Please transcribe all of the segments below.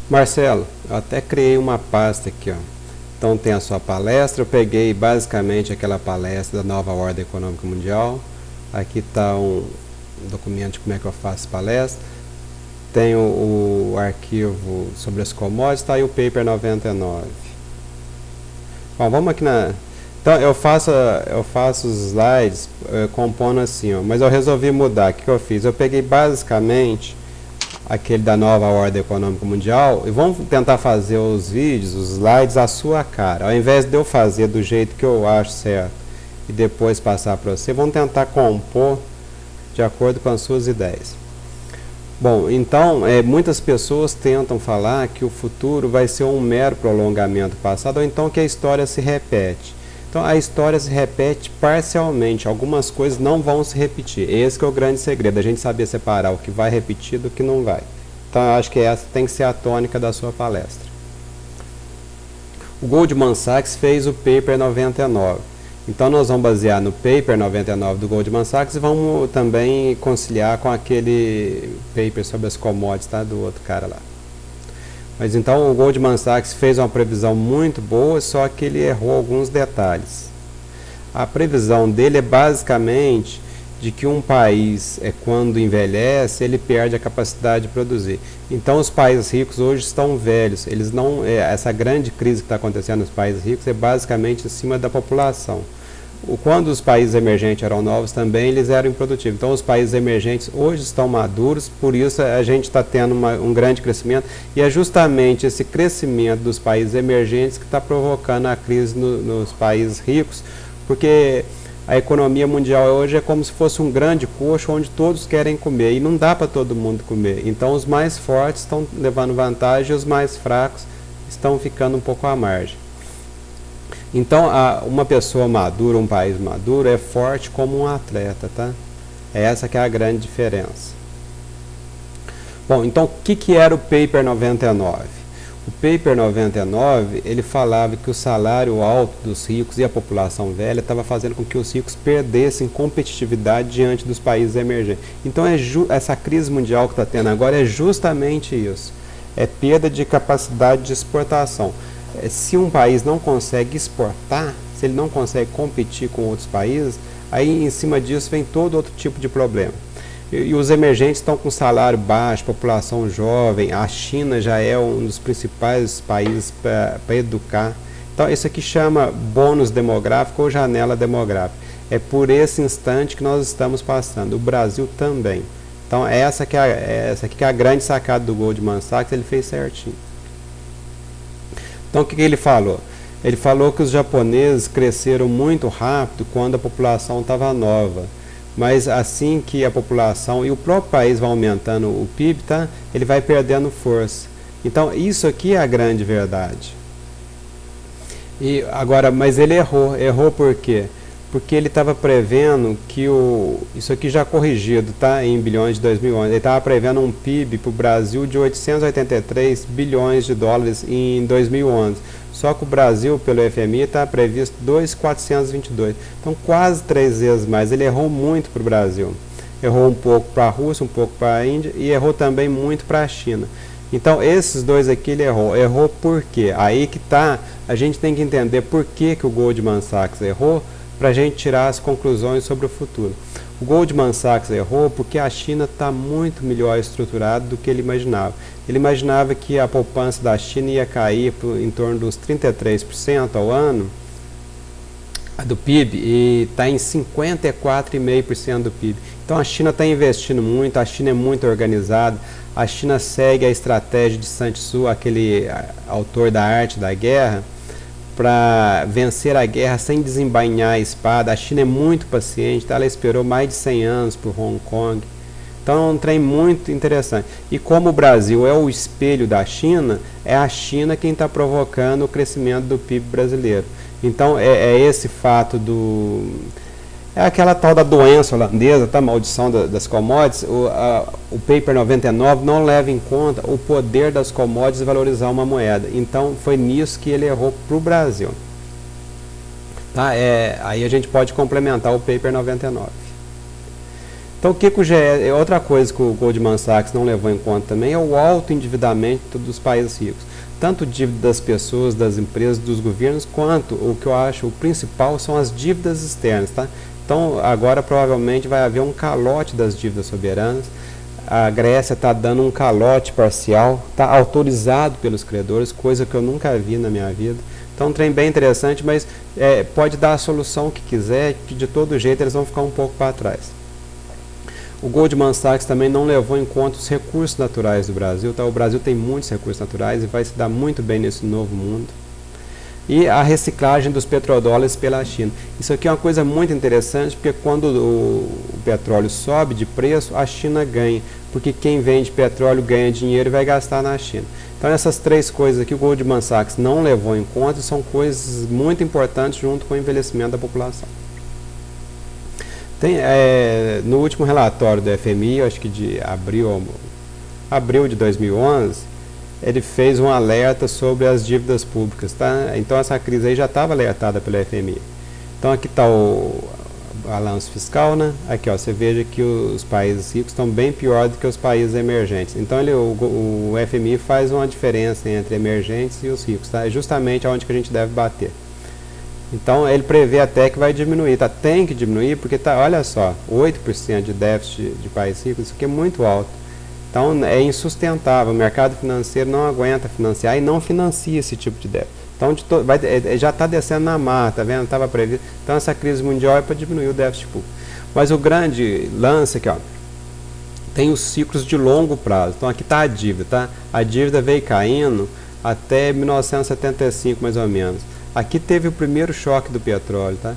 Marcelo, eu até criei uma pasta aqui, ó. Então tem a sua palestra, eu peguei basicamente aquela palestra da Nova Ordem Econômica Mundial. Aqui está um documento de como é que eu faço palestra. Tem o arquivo sobre as commodities, está aí o paper 99. Bom, vamos aqui na... Então eu faço os slides compondo assim, ó, mas eu resolvi mudar. O que eu fiz? Eu peguei basicamente aquele da Nova Ordem Econômica Mundial e vamos tentar fazer os vídeos, os slides à sua cara. Ao invés de eu fazer do jeito que eu acho certo e depois passar para você, vamos tentar compor de acordo com as suas ideias. Bom, então, muitas pessoas tentam falar que o futuro vai ser um mero prolongamento do passado, ou então que a história se repete. Então, a história se repete parcialmente, algumas coisas não vão se repetir. Esse que é o grande segredo, a gente saber separar o que vai repetir do que não vai. Então, eu acho que essa tem que ser a tônica da sua palestra. O Goldman Sachs fez o paper 99. Então, nós vamos basear no paper 99 do Goldman Sachs e vamos também conciliar com aquele paper sobre as commodities, tá, do outro cara lá. Mas então o Goldman Sachs fez uma previsão muito boa, só que ele errou alguns detalhes. A previsão dele é basicamente de que um país, quando envelhece, ele perde a capacidade de produzir. Então os países ricos hoje estão velhos. Eles não, essa grande crise que está acontecendo nos países ricos é basicamente em cima da população. Quando os países emergentes eram novos também, eles eram improdutivos. Então os países emergentes hoje estão maduros, por isso a gente está tendo um grande crescimento, e é justamente esse crescimento dos países emergentes que está provocando a crise nos países ricos, porque a economia mundial hoje é como se fosse um grande coxo onde todos querem comer, e não dá para todo mundo comer. Então os mais fortes estão levando vantagem e os mais fracos estão ficando um pouco à margem. Então, uma pessoa madura, um país maduro, é forte como um atleta, tá? Essa que é a grande diferença. Bom, então, o que era o paper 99? O paper 99, ele falava que o salário alto dos ricos e a população velha estava fazendo com que os ricos perdessem competitividade diante dos países emergentes. Então, essa crise mundial que está tendo agora é justamente isso. É perda de capacidade de exportação. Se um país não consegue exportar, se ele não consegue competir com outros países, aí em cima disso vem todo outro tipo de problema. E os emergentes estão com salário baixo, população jovem, a China já é um dos principais países para educar. Então isso aqui chama bônus demográfico ou janela demográfica. É por esse instante que nós estamos passando, o Brasil também. Então essa aqui que é a grande sacada do Goldman Sachs, ele fez certinho. Então o que ele falou? Ele falou que os japoneses cresceram muito rápido quando a população estava nova. Mas assim que a população e o próprio país vai aumentando o PIB, tá? Ele vai perdendo força. Então isso aqui é a grande verdade. E agora, mas ele errou. Errou por quê? Porque ele estava prevendo que isso aqui já corrigido, tá? Em bilhões de 2011. Ele estava prevendo um PIB para o Brasil de 883 bilhões de dólares em 2011. Só que o Brasil, pelo FMI, está previsto 2.422. Então, quase 3 vezes mais. Ele errou muito para o Brasil. Errou um pouco para a Rússia, um pouco para a Índia e errou também muito para a China. Então, esses dois aqui ele errou. Errou por quê? Aí que está. A gente tem que entender por que o Goldman Sachs errou, para a gente tirar as conclusões sobre o futuro. O Goldman Sachs errou porque a China está muito melhor estruturada do que ele imaginava. Ele imaginava que a poupança da China ia cair em torno dos 33% ao ano do PIB e está em 54,5% do PIB. Então a China está investindo muito, a China é muito organizada, a China segue a estratégia de Sun Tzu, aquele autor da arte da guerra, para vencer a guerra sem desembainhar a espada. A China é muito paciente, tá? Ela esperou mais de 100 anos por Hong Kong. Então é um trem muito interessante. E como o Brasil é o espelho da China, é a China quem está provocando o crescimento do PIB brasileiro. Então é esse fato é aquela tal da doença holandesa, tá? Maldição das commodities. O paper 99 não leva em conta o poder das commodities valorizar uma moeda. Então foi nisso que ele errou para o Brasil. Tá? Aí a gente pode complementar o paper 99. Então, o que o GE, outra coisa que o Goldman Sachs não levou em conta também é o alto endividamento dos países ricos. Tanto dívida das pessoas, das empresas, dos governos, quanto o que eu acho o principal são as dívidas externas. Tá? Então, agora provavelmente vai haver um calote das dívidas soberanas. A Grécia está dando um calote parcial, está autorizado pelos credores, coisa que eu nunca vi na minha vida. Então, um trem bem interessante, mas pode dar a solução que quiser, que de todo jeito eles vão ficar um pouco para trás. O Goldman Sachs também não levou em conta os recursos naturais do Brasil. Tá? O Brasil tem muitos recursos naturais e vai se dar muito bem nesse novo mundo. E a reciclagem dos petrodólares pela China. Isso aqui é uma coisa muito interessante, porque quando o petróleo sobe de preço, a China ganha. Porque quem vende petróleo ganha dinheiro e vai gastar na China. Então essas três coisas aqui o Goldman Sachs não levou em conta e são coisas muito importantes junto com o envelhecimento da população. No último relatório do FMI, acho que de abril de 2011, ele fez um alerta sobre as dívidas públicas. Tá? Então essa crise aí já estava alertada pelo FMI. Então aqui está o balanço fiscal, né? Aqui ó, você veja que os países ricos estão bem pior do que os países emergentes. Então o FMI faz uma diferença entre emergentes e os ricos. Tá? É justamente onde que a gente deve bater. Então ele prevê até que vai diminuir, tá? Tem que diminuir porque tá, olha só, 8% de déficit de países ricos, isso aqui é muito alto. Então é insustentável, o mercado financeiro não aguenta financiar e não financia esse tipo de déficit. Então já está descendo na marra, tá vendo? Estava previsto. Então essa crise mundial é para diminuir o déficit público. Mas o grande lance aqui, ó, tem os ciclos de longo prazo. Então aqui está a dívida, tá? A dívida veio caindo até 1975 mais ou menos. Aqui teve o primeiro choque do petróleo, tá?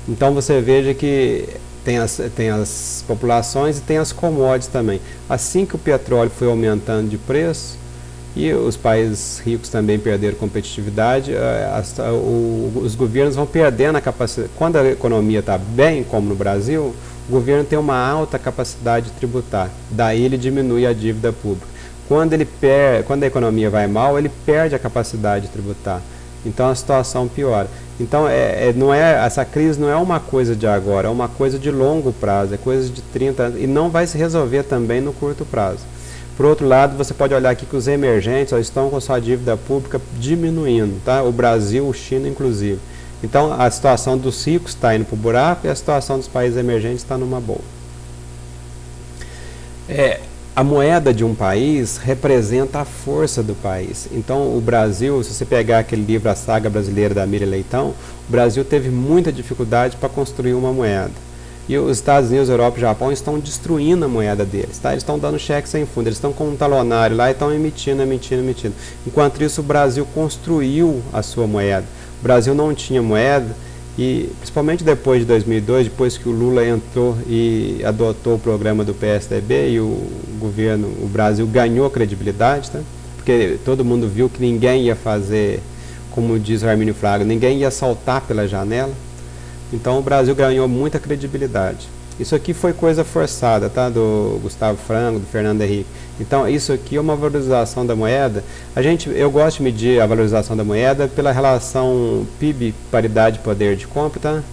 Então você veja que tem as populações e tem as commodities também. Assim que o petróleo foi aumentando de preço e os países ricos também perderam competitividade, os governos vão perdendo a capacidade. Quando a economia está bem, como no Brasil, o governo tem uma alta capacidade de tributar. Daí ele diminui a dívida pública. Quando a economia vai mal, ele perde a capacidade de tributar. Então a situação piora. Então essa crise não é uma coisa de agora, é uma coisa de longo prazo, é coisa de 30 anos e não vai se resolver também no curto prazo. Por outro lado, você pode olhar aqui que os emergentes estão com sua dívida pública diminuindo, tá? O Brasil, China inclusive. Então a situação dos ricos está indo para o buraco e a situação dos países emergentes está numa boa. A moeda de um país representa a força do país. Então, o Brasil, se você pegar aquele livro A Saga Brasileira da Miriam Leitão, o Brasil teve muita dificuldade para construir uma moeda. E os Estados Unidos, Europa e Japão estão destruindo a moeda deles. Tá? Eles estão dando cheque sem fundo, eles estão com um talonário lá e estão emitindo. Enquanto isso, o Brasil construiu a sua moeda. O Brasil não tinha moeda. E principalmente depois de 2002, depois que o Lula entrou e adotou o programa do PSDB e o Brasil ganhou credibilidade, tá? Porque todo mundo viu que ninguém ia fazer, como diz o Armínio Fraga, ninguém ia saltar pela janela. Então o Brasil ganhou muita credibilidade. Isso aqui foi coisa forçada, tá? Do Gustavo Frango, do Fernando Henrique. Então isso aqui é uma valorização da moeda. Eu gosto de medir a valorização da moeda pela relação PIB, paridade, poder de compra, tá?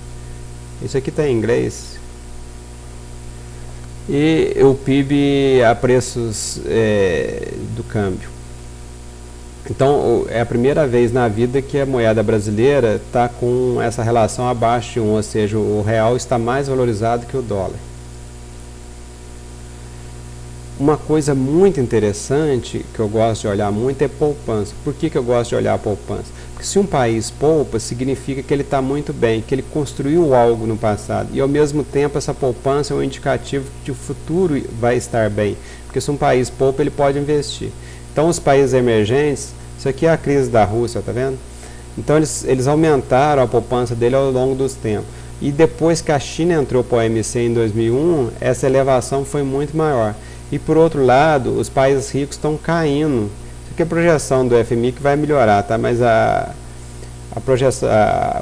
Isso aqui está em inglês. E o PIB a preços do câmbio. Então, é a primeira vez na vida que a moeda brasileira está com essa relação abaixo de 1, ou seja, o real está mais valorizado que o dólar. Uma coisa muito interessante que eu gosto de olhar muito é poupança. Por que eu gosto de olhar a poupança? Porque se um país poupa, significa que ele está muito bem, que ele construiu algo no passado. E ao mesmo tempo essa poupança é um indicativo que o futuro vai estar bem. Porque se um país poupa, ele pode investir. Então os países emergentes, isso aqui é a crise da Rússia, tá vendo? Então eles aumentaram a poupança dele ao longo dos tempos. E depois que a China entrou para o OMC em 2001, essa elevação foi muito maior. E por outro lado, os países ricos estão caindo. Isso aqui é a projeção do FMI que vai melhorar, tá? Mas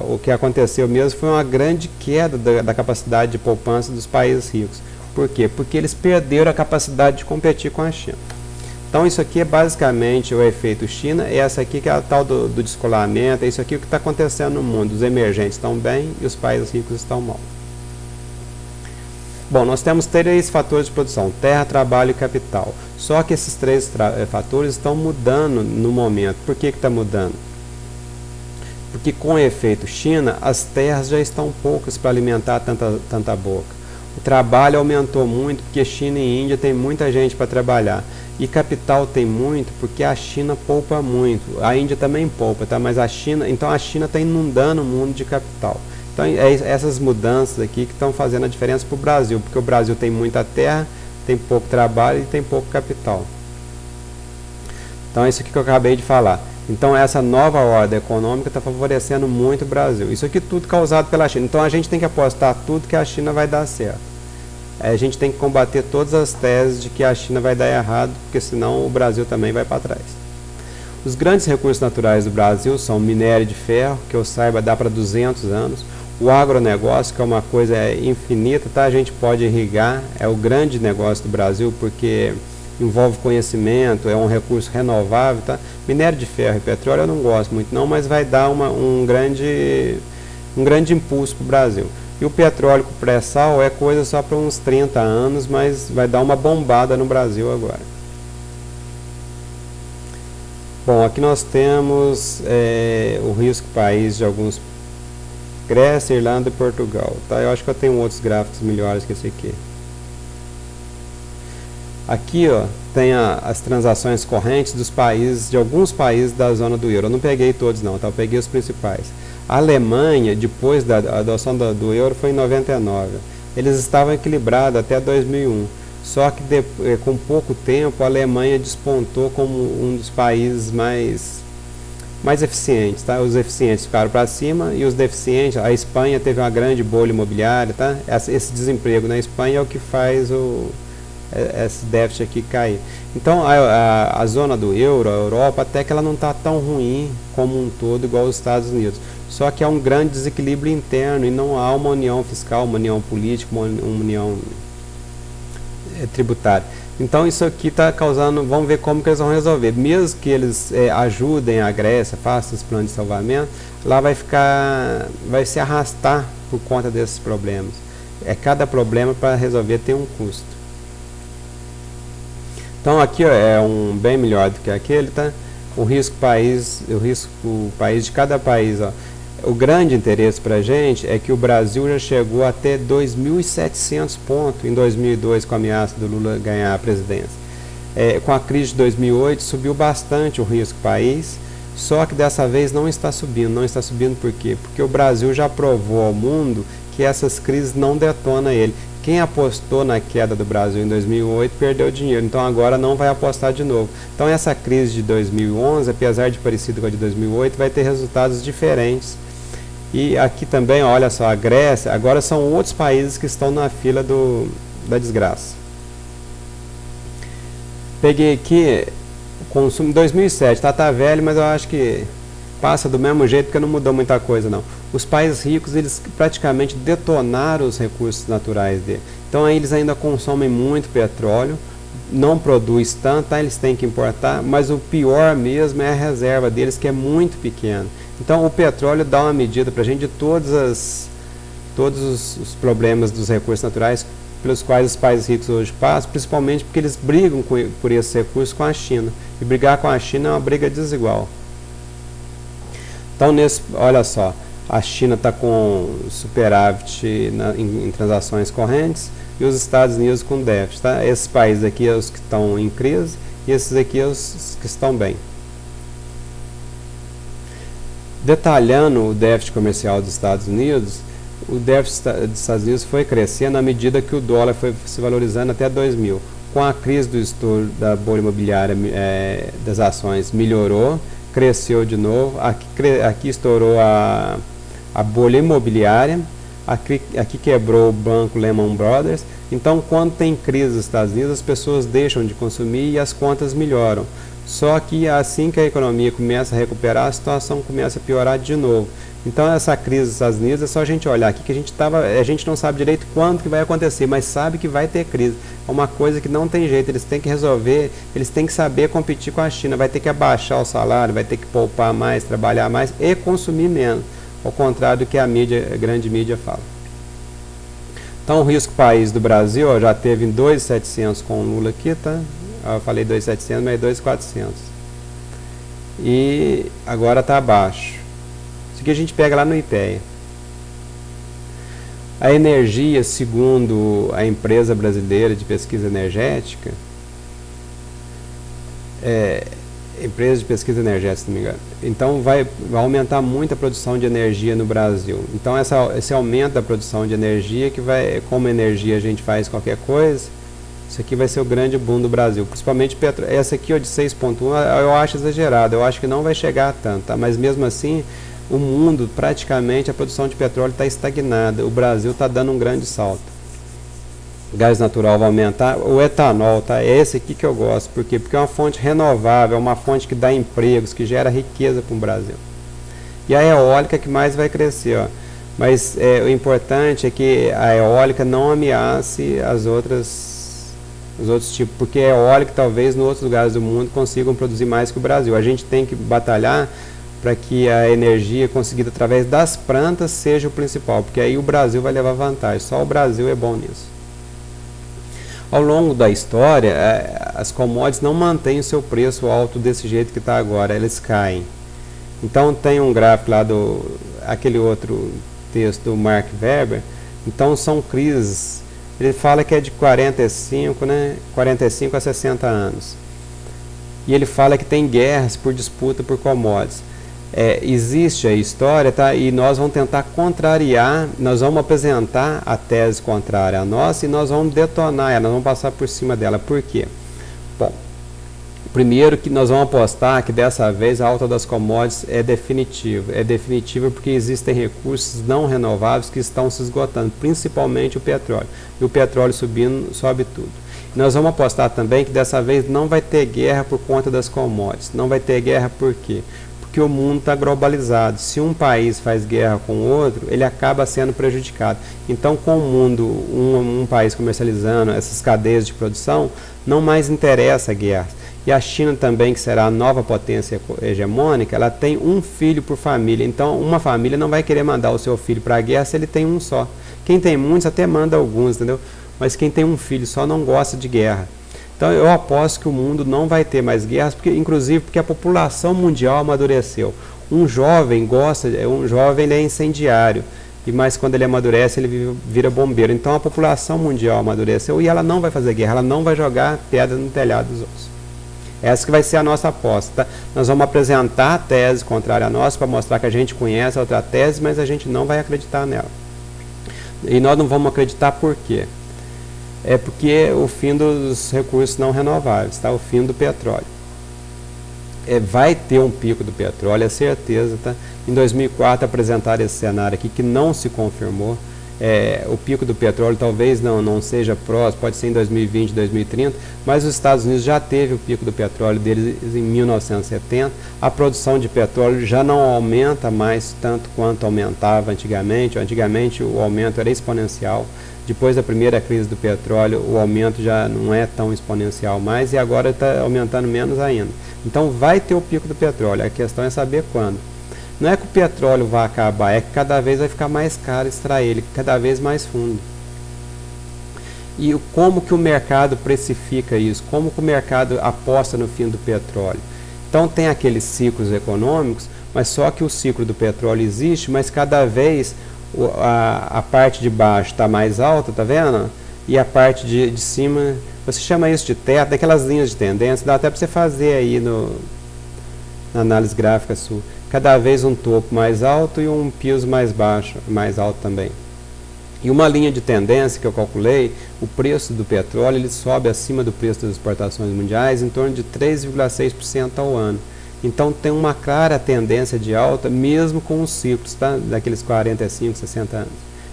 o que aconteceu mesmo foi uma grande queda da capacidade de poupança dos países ricos. Por quê? Porque eles perderam a capacidade de competir com a China. Então isso aqui é basicamente o efeito China, e essa aqui que é a tal do descolamento, é isso aqui que está acontecendo no mundo. Os emergentes estão bem e os países ricos estão mal. Bom, nós temos 3 fatores de produção: terra, trabalho e capital. Só que esses 3 fatores estão mudando no momento. Por que está mudando? Porque com o efeito China, as terras já estão poucas para alimentar tanta boca. O trabalho aumentou muito porque China e Índia tem muita gente para trabalhar. E capital tem muito porque a China poupa muito. A Índia também poupa, tá? Mas a China está inundando o mundo de capital. Então é essas mudanças aqui que estão fazendo a diferença para o Brasil, porque o Brasil tem muita terra, tem pouco trabalho e tem pouco capital. Então é isso aqui que eu acabei de falar. Então essa nova ordem econômica está favorecendo muito o Brasil. Isso aqui tudo causado pela China. Então a gente tem que apostar tudo que a China vai dar certo. A gente tem que combater todas as teses de que a China vai dar errado, porque senão o Brasil também vai para trás. Os grandes recursos naturais do Brasil são minério de ferro, que eu saiba dá para 200 anos. O agronegócio, que é uma coisa infinita, tá? A gente pode irrigar, é o grande negócio do Brasil, porque envolve conhecimento, é um recurso renovável, tá? Minério de ferro e petróleo eu não gosto muito não, mas vai dar um grande impulso para o Brasil. E o petróleo com pré-sal é coisa só para uns 30 anos, mas vai dar uma bombada no Brasil agora. Bom, aqui nós temos o risco país de alguns: Grécia, Irlanda e Portugal. Tá? Eu acho que eu tenho outros gráficos melhores que esse aqui. Aqui ó, tem as transações correntes dos países, de alguns países da zona do euro. Eu não peguei todos não, tá? Eu peguei os principais. A Alemanha, depois da adoção do euro, foi em 99. Eles estavam equilibrados até 2001. Só que com pouco tempo a Alemanha despontou como um dos países mais eficientes, tá? Os eficientes ficaram para cima e os deficientes, a Espanha teve uma grande bolha imobiliária, tá? Esse desemprego na Espanha é o que faz esse déficit aqui cair. Então a zona do euro, a Europa, até que ela não está tão ruim como um todo igual os Estados Unidos. Só que há um grande desequilíbrio interno e não há uma união fiscal, uma união política, uma união tributária. Então isso aqui está causando, vamos ver como que eles vão resolver. Mesmo que eles ajudem a Grécia, façam esse plano de salvamento, lá vai se arrastar por conta desses problemas. Cada problema para resolver tem um custo. Então aqui ó, é bem melhor do que aquele, tá? O risco país de cada país, ó. O grande interesse para a gente é que o Brasil já chegou até 2.700 pontos em 2002 com a ameaça do Lula ganhar a presidência. Com a crise de 2008 subiu bastante o risco país, só que dessa vez não está subindo. Não está subindo por quê? Porque o Brasil já provou ao mundo que essas crises não detonam ele. Quem apostou na queda do Brasil em 2008 perdeu dinheiro, então agora não vai apostar de novo. Então essa crise de 2011, apesar de parecida com a de 2008, vai ter resultados diferentes. E aqui também, olha só, a Grécia, agora são outros países que estão na fila da desgraça. Peguei aqui o consumo em 2007, tá velho, mas eu acho que passa do mesmo jeito porque não mudou muita coisa não. Os países ricos, eles praticamente detonaram os recursos naturais dele. Então eles ainda consomem muito petróleo, não produz tanto, tá? Eles têm que importar, mas o pior mesmo é a reserva deles, que é muito pequena. Então o petróleo dá uma medida para a gente de todos os problemas dos recursos naturais pelos quais os países ricos hoje passam, principalmente porque eles brigam por esses recursos com a China. E brigar com a China é uma briga desigual. Então olha só, a China está com superávit em transações correntes e os Estados Unidos com déficit. Tá? Esses países aqui é os que estão em crise e esses aqui é os que estão bem. Detalhando o déficit comercial dos Estados Unidos, o déficit dos Estados Unidos foi crescendo à medida que o dólar foi se valorizando até 2000. Com a crise do estouro da bolha imobiliária das ações melhorou, cresceu de novo, aqui estourou a bolha imobiliária, aqui quebrou o banco Lehman Brothers. Então quando tem crise nos Estados Unidos, as pessoas deixam de consumir e as contas melhoram. Só que assim que a economia começa a recuperar, a situação começa a piorar de novo. Então essa crise dos Estados Unidos é só a gente olhar aqui que a gente não sabe direito quando que vai acontecer, mas sabe que vai ter crise. É uma coisa que não tem jeito, eles têm que resolver, eles têm que saber competir com a China, vai ter que abaixar o salário, vai ter que poupar mais, trabalhar mais e consumir menos, ao contrário do que a grande mídia fala. Então o risco país do Brasil, ó, já teve em 2.700 com o Lula aqui, tá? Eu falei 2.700, mas é 2.400. E agora está abaixo. Isso aqui a gente pega lá no IPEA. A energia, segundo a empresa brasileira de pesquisa energética, empresa de pesquisa energética, se não me engano. Então vai aumentar muito a produção de energia no Brasil. Então esse aumento da produção de energia, que vai, como energia a gente faz qualquer coisa, isso aqui vai ser o grande boom do Brasil, principalmente essa aqui, ó, de 6.1, eu acho exagerado, eu acho que não vai chegar a tanto, tá? Mas mesmo assim, o mundo, praticamente, a produção de petróleo está estagnada, o Brasil está dando um grande salto. O gás natural vai aumentar, o etanol, tá? É esse aqui que eu gosto, por quê? Porque é uma fonte renovável, é uma fonte que dá empregos, que gera riqueza para o Brasil. E a eólica que mais vai crescer, ó. Mas o importante é que a eólica não ameace os outros tipos, porque a eólica talvez em outros lugares do mundo consigam produzir mais que o Brasil. A gente tem que batalhar para que a energia conseguida através das plantas seja o principal, porque aí o Brasil vai levar vantagem, só o Brasil é bom nisso. Ao longo da história, as commodities não mantêm o seu preço alto desse jeito que está agora, eles caem. Então tem um gráfico lá aquele outro texto do Mark Weber, então são crises, ele fala que é de 45 a 60 anos. E ele fala que tem guerras por disputa por commodities. Existe a história, tá? E nós vamos tentar contrariar, nós vamos apresentar a tese contrária à nossa e nós vamos detonar ela, nós vamos passar por cima dela. Por quê? Bom, primeiro que nós vamos apostar que dessa vez a alta das commodities é definitiva. É definitiva porque existem recursos não renováveis que estão se esgotando, principalmente o petróleo. E o petróleo subindo, sobe tudo. Nós vamos apostar também que dessa vez não vai ter guerra por conta das commodities. Não vai ter guerra por quê? Porque o mundo está globalizado. Se um país faz guerra com o outro, ele acaba sendo prejudicado. Então, com o mundo, um país comercializando essas cadeias de produção, não mais interessa a guerra. E a China também, que será a nova potência hegemônica, ela tem um filho por família. Então, uma família não vai querer mandar o seu filho para a guerra se ele tem um só. Quem tem muitos até manda alguns, entendeu? Mas quem tem um filho só não gosta de guerra. Então eu aposto que o mundo não vai ter mais guerras, inclusive porque a população mundial amadureceu. Um jovem ele é incendiário, mas quando ele amadurece ele vira bombeiro. Então a população mundial amadureceu e ela não vai fazer guerra, ela não vai jogar pedra no telhado dos outros. Essa que vai ser a nossa aposta. Tá? Nós vamos apresentar a tese contrária à nossa para mostrar que a gente conhece a outra tese, mas a gente não vai acreditar nela. E nós não vamos acreditar por quê? É porque o fim dos recursos não renováveis, tá? O fim do petróleo. Vai ter um pico do petróleo, é certeza. Tá? Em 2004 apresentaram esse cenário aqui que não se confirmou. O pico do petróleo talvez não seja próximo, pode ser em 2020, 2030, mas os Estados Unidos já teve o pico do petróleo deles em 1970. A produção de petróleo já não aumenta mais tanto quanto aumentava antigamente. Antigamente o aumento era exponencial. Depois da primeira crise do petróleo, o aumento já não é tão exponencial mais e agora está aumentando menos ainda. Então vai ter o pico do petróleo, a questão é saber quando. Não é que o petróleo vai acabar, é que cada vez vai ficar mais caro extrair ele, cada vez mais fundo. E como que o mercado precifica isso? Como que o mercado aposta no fim do petróleo? Então tem aqueles ciclos econômicos, mas só que o ciclo do petróleo existe, mas cada vez a parte de baixo está mais alta, tá vendo? E a parte de cima, você chama isso de teto, daquelas linhas de tendência, dá até para você fazer aí na análise gráfica sua. Cada vez um topo mais alto e um piso mais baixo, mais alto também. E uma linha de tendência que eu calculei, o preço do petróleo ele sobe acima do preço das exportações mundiais em torno de 3,6% ao ano. Então tem uma clara tendência de alta, mesmo com os ciclos, tá? Daqueles 45, 60 anos.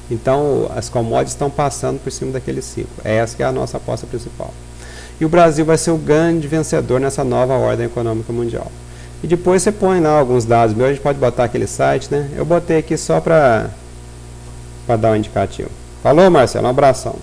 Então as commodities estão passando por cima daquele ciclo. Essa que é a nossa aposta principal. E o Brasil vai ser o grande vencedor nessa nova ordem econômica mundial. E depois você põe lá alguns dados meus, a gente pode botar aquele site, né? Eu botei aqui só para dar um indicativo. Falou, Marcelo? Um abração.